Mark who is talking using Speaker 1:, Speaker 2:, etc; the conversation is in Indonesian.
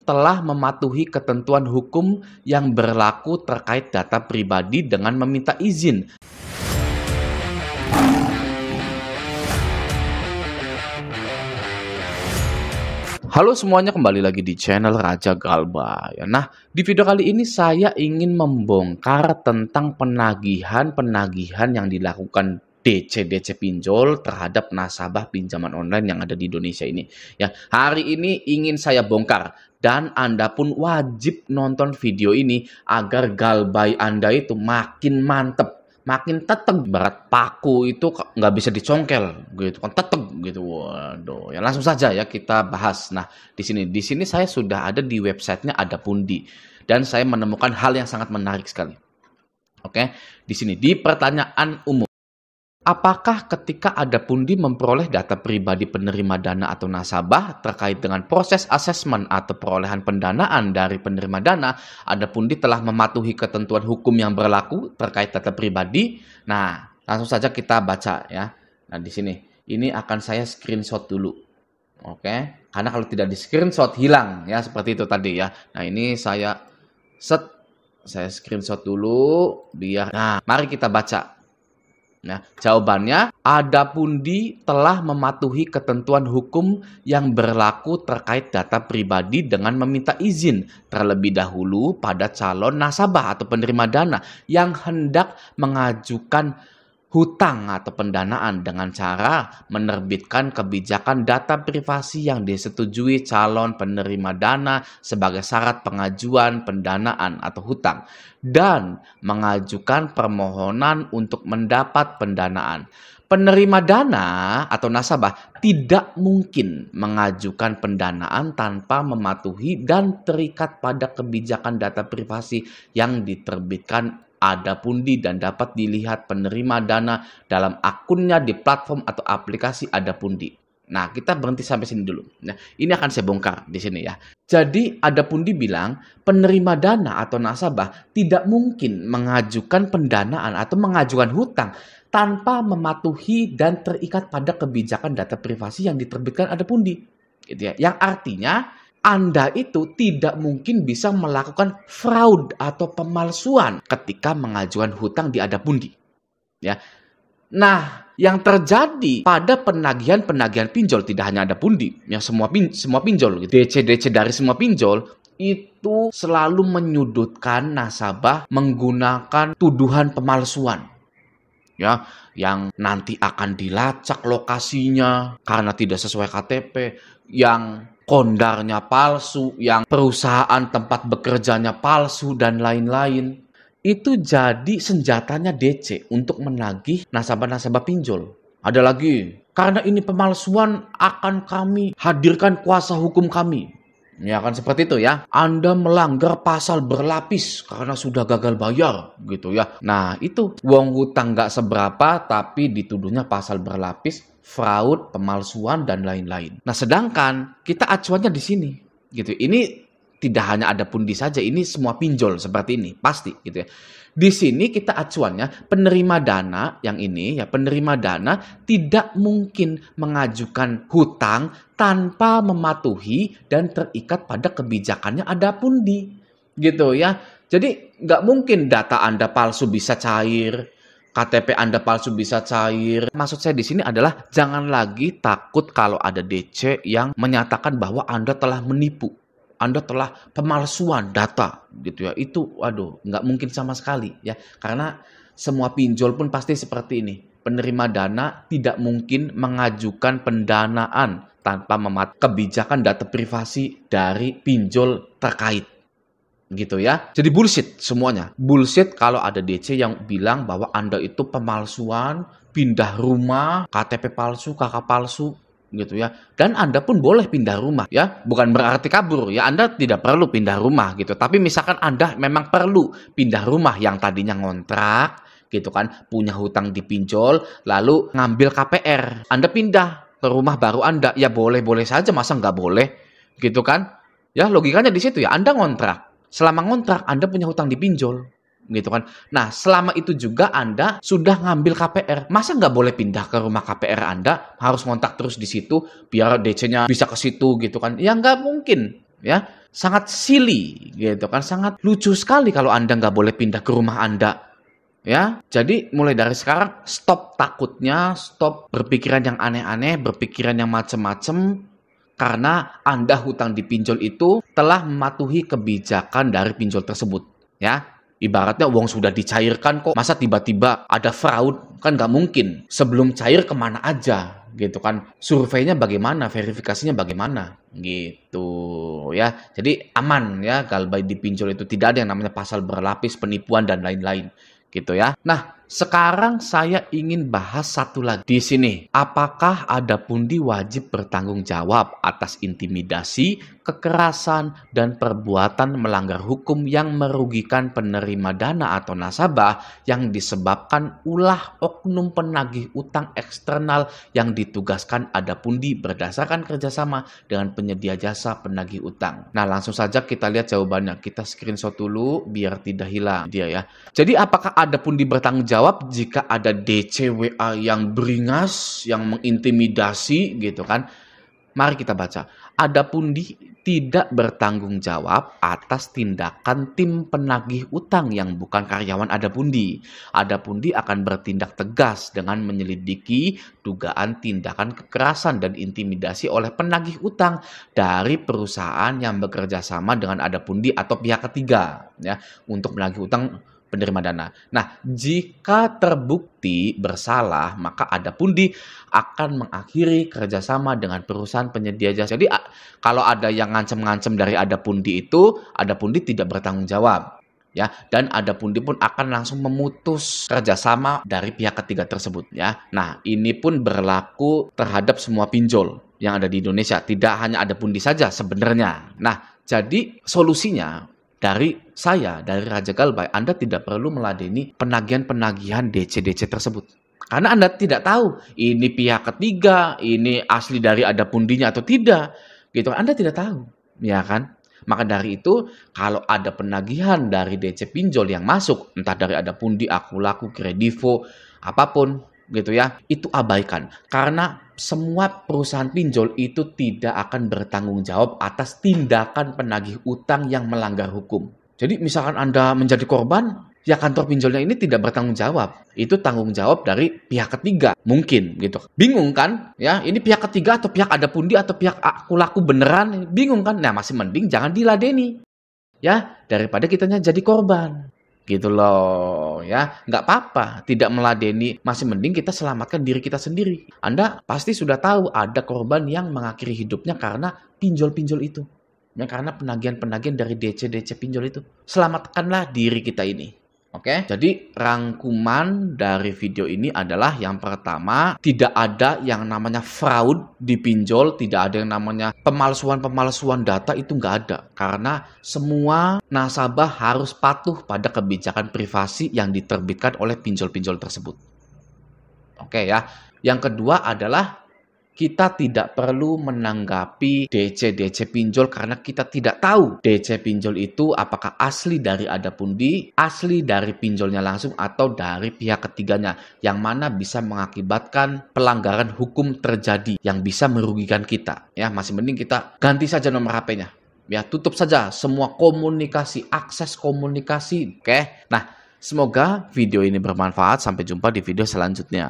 Speaker 1: telah mematuhi ketentuan hukum yang berlaku terkait data pribadi dengan meminta izin. Halo semuanya, kembali lagi di channel Raja Galba. Nah, di video kali ini saya ingin membongkar tentang penagihan yang dilakukan DC pinjol terhadap nasabah pinjaman online yang ada di Indonesia ini. Ya, hari ini ingin saya bongkar dan Anda pun wajib nonton video ini agar Galbay Anda itu makin mantep, makin teteg. Barat paku itu nggak bisa dicongkel gitu kan, teteg gitu. Waduh, ya langsung saja ya kita bahas. Nah, di sini saya sudah ada di websitenya Adapundi dan saya menemukan hal yang sangat menarik sekali. Oke, di sini di pertanyaan umum. Apakah ketika Adapundi memperoleh data pribadi penerima dana atau nasabah terkait dengan proses asesmen atau perolehan pendanaan dari penerima dana, Adapundi telah mematuhi ketentuan hukum yang berlaku terkait data pribadi? Nah, langsung saja kita baca ya. Nah, di sini ini akan saya screenshot dulu. Oke, karena kalau tidak di screenshot hilang ya, seperti itu tadi ya. Nah, ini saya screenshot dulu biar. Nah, mari kita baca. Nah, jawabannya, Adapundi telah mematuhi ketentuan hukum yang berlaku terkait data pribadi dengan meminta izin terlebih dahulu pada calon nasabah atau penerima dana yang hendak mengajukan hutang atau pendanaan dengan cara menerbitkan kebijakan data privasi yang disetujui calon penerima dana sebagai syarat pengajuan pendanaan atau hutang dan mengajukan permohonan untuk mendapat pendanaan. Penerima dana atau nasabah tidak mungkin mengajukan pendanaan tanpa mematuhi dan terikat pada kebijakan data privasi yang diterbitkan Adapundi dan dapat dilihat penerima dana dalam akunnya di platform atau aplikasi Adapundi. Nah, kita berhenti sampai sini dulu. Nah, ini akan saya bongkar di sini ya. Jadi, Adapundi bilang penerima dana atau nasabah tidak mungkin mengajukan pendanaan atau mengajukan hutang tanpa mematuhi dan terikat pada kebijakan data privasi yang diterbitkan Adapundi. Gitu ya. Yang artinya Anda itu tidak mungkin bisa melakukan fraud atau pemalsuan ketika mengajukan hutang di Adapundi. Ya. Nah, yang terjadi pada penagihan pinjol tidak hanya Adapundi, yang semua pinjol, gitu. DC dari semua pinjol itu selalu menyudutkan nasabah menggunakan tuduhan pemalsuan. Ya, yang nanti akan dilacak lokasinya karena tidak sesuai KTP, yang kondarnya palsu, yang perusahaan tempat bekerjanya palsu, dan lain-lain. Itu jadi senjatanya DC untuk menagih nasabah-nasabah pinjol. Ada lagi, karena ini pemalsuan akan kami hadirkan kuasa hukum kami. Ya kan seperti itu ya. Anda melanggar pasal berlapis karena sudah gagal bayar gitu ya. Nah itu uang hutang nggak seberapa tapi dituduhnya pasal berlapis, fraud, pemalsuan dan lain-lain. Nah sedangkan kita acuannya di sini gitu. Ini tidak hanya Adapundi saja, ini semua pinjol seperti ini pasti gitu ya. Di sini kita acuannya penerima dana yang ini ya, penerima dana tidak mungkin mengajukan hutang tanpa mematuhi dan terikat pada kebijakannya Adapundi gitu ya. Jadi nggak mungkin data Anda palsu bisa cair, KTP Anda palsu bisa cair. Maksud saya di sini adalah jangan lagi takut kalau ada DC yang menyatakan bahwa Anda telah menipu. Anda telah pemalsuan data gitu ya. Itu waduh nggak mungkin sama sekali ya. Karena semua pinjol pun pasti seperti ini. Penerima dana tidak mungkin mengajukan pendanaan tanpa mematuhi kebijakan data privasi dari pinjol terkait. Gitu ya. Jadi bullshit semuanya. Bullshit kalau ada DC yang bilang bahwa Anda itu pemalsuan, pindah rumah, KTP palsu, KK palsu. Gitu ya. Dan Anda pun boleh pindah rumah ya, bukan berarti kabur ya. Anda tidak perlu pindah rumah gitu. Tapi misalkan Anda memang perlu pindah rumah yang tadinya ngontrak gitu kan, punya hutang di pinjol, lalu ngambil KPR, Anda pindah ke rumah baru Anda, ya boleh-boleh saja, masa nggak boleh gitu kan ya. Logikanya di situ ya. Anda ngontrak, selama ngontrak Anda punya hutang di pinjol gitu kan. Nah, selama itu juga Anda sudah ngambil KPR. Masa nggak boleh pindah ke rumah KPR Anda? Harus ngontak terus di situ biar DC-nya bisa ke situ gitu kan. Ya nggak mungkin ya. sangat silly gitu kan, sangat lucu sekali kalau Anda nggak boleh pindah ke rumah Anda. Ya, jadi mulai dari sekarang stop takutnya, stop berpikiran yang aneh-aneh, berpikiran yang macem-macem, karena Anda hutang di pinjol itu telah mematuhi kebijakan dari pinjol tersebut. Ya, ibaratnya uang sudah dicairkan kok, masa tiba-tiba ada fraud? Kan nggak mungkin. Sebelum cair kemana aja, gitu kan? Surveinya bagaimana, verifikasinya bagaimana, gitu ya. Jadi aman ya, kalau di pinjol itu tidak ada yang namanya pasal berlapis, penipuan dan lain-lain. Gitu ya. Nah, sekarang saya ingin bahas satu lagi di sini. Apakah ada pundi wajib bertanggung jawab atas intimidasi, kekerasan, dan perbuatan melanggar hukum yang merugikan penerima dana atau nasabah yang disebabkan ulah oknum penagih utang eksternal yang ditugaskan ada pundi berdasarkan kerjasama dengan penyedia jasa penagih utang? Nah, langsung saja kita lihat jawabannya. Kita screenshot dulu biar tidak hilang dia ya. Jadi apakah ada pundi bertanggung jawab jika ada DCWA yang beringas, yang mengintimidasi gitu kan? Mari kita baca. Ada pundi tidak bertanggung jawab atas tindakan tim penagih utang yang bukan karyawan ada pundi. Ada pundi akan bertindak tegas dengan menyelidiki dugaan tindakan kekerasan dan intimidasi oleh penagih utang dari perusahaan yang bekerja sama dengan ada pundi atau pihak ketiga ya untuk menagih utang penerima dana. Nah, jika terbukti bersalah, maka ada pundi akan mengakhiri kerjasama dengan perusahaan penyedia jasa. Jadi, kalau ada yang ngancem-ngancem dari ada pundi itu, ada pundi tidak bertanggung jawab. Ya, dan ada pundi pun akan langsung memutus kerjasama dari pihak ketiga tersebut. Ya, nah ini pun berlaku terhadap semua pinjol yang ada di Indonesia. Tidak hanya ada pundi saja sebenarnya. Nah, jadi solusinya dari saya, dari Raja Galbay, Anda tidak perlu meladeni penagihan-penagihan DC-DC tersebut. Karena Anda tidak tahu ini pihak ketiga, ini asli dari ada pundinya atau tidak. Gitu, Anda tidak tahu, ya kan? Maka dari itu, kalau ada penagihan dari DC pinjol yang masuk, entah dari ada pundi, aku laku, kredivo, apapun, gitu ya, itu abaikan. Karena semua perusahaan pinjol itu tidak akan bertanggung jawab atas tindakan penagih utang yang melanggar hukum. Jadi misalkan Anda menjadi korban, ya kantor pinjolnya ini tidak bertanggung jawab. Itu tanggung jawab dari pihak ketiga. Mungkin gitu. Bingung kan? Ya, ini pihak ketiga atau pihak ada pundi atau pihak aku laku beneran? Bingung kan? Nah, masih mending jangan diladeni. Ya, daripada kitanya jadi korban. Gitu loh ya, nggak apa-apa tidak meladeni, masih mending kita selamatkan diri kita sendiri. Anda pasti sudah tahu ada korban yang mengakhiri hidupnya karena pinjol-pinjol itu ya, karena penagihan-penagihan dari DC-DC pinjol itu. Selamatkanlah diri kita ini. Oke, jadi rangkuman dari video ini adalah yang pertama, tidak ada yang namanya fraud di pinjol, tidak ada yang namanya pemalsuan-pemalsuan data, itu nggak ada. Karena semua nasabah harus patuh pada kebijakan privasi yang diterbitkan oleh pinjol-pinjol tersebut. Oke ya, yang kedua adalah kita tidak perlu menanggapi DC-DC pinjol karena kita tidak tahu DC pinjol itu apakah asli dari ada pundi, asli dari pinjolnya langsung atau dari pihak ketiganya, yang mana bisa mengakibatkan pelanggaran hukum terjadi yang bisa merugikan kita. Ya, masih mending kita ganti saja nomor HP-nya. Ya, tutup saja semua komunikasi, akses komunikasi. Oke. Nah, semoga video ini bermanfaat. Sampai jumpa di video selanjutnya.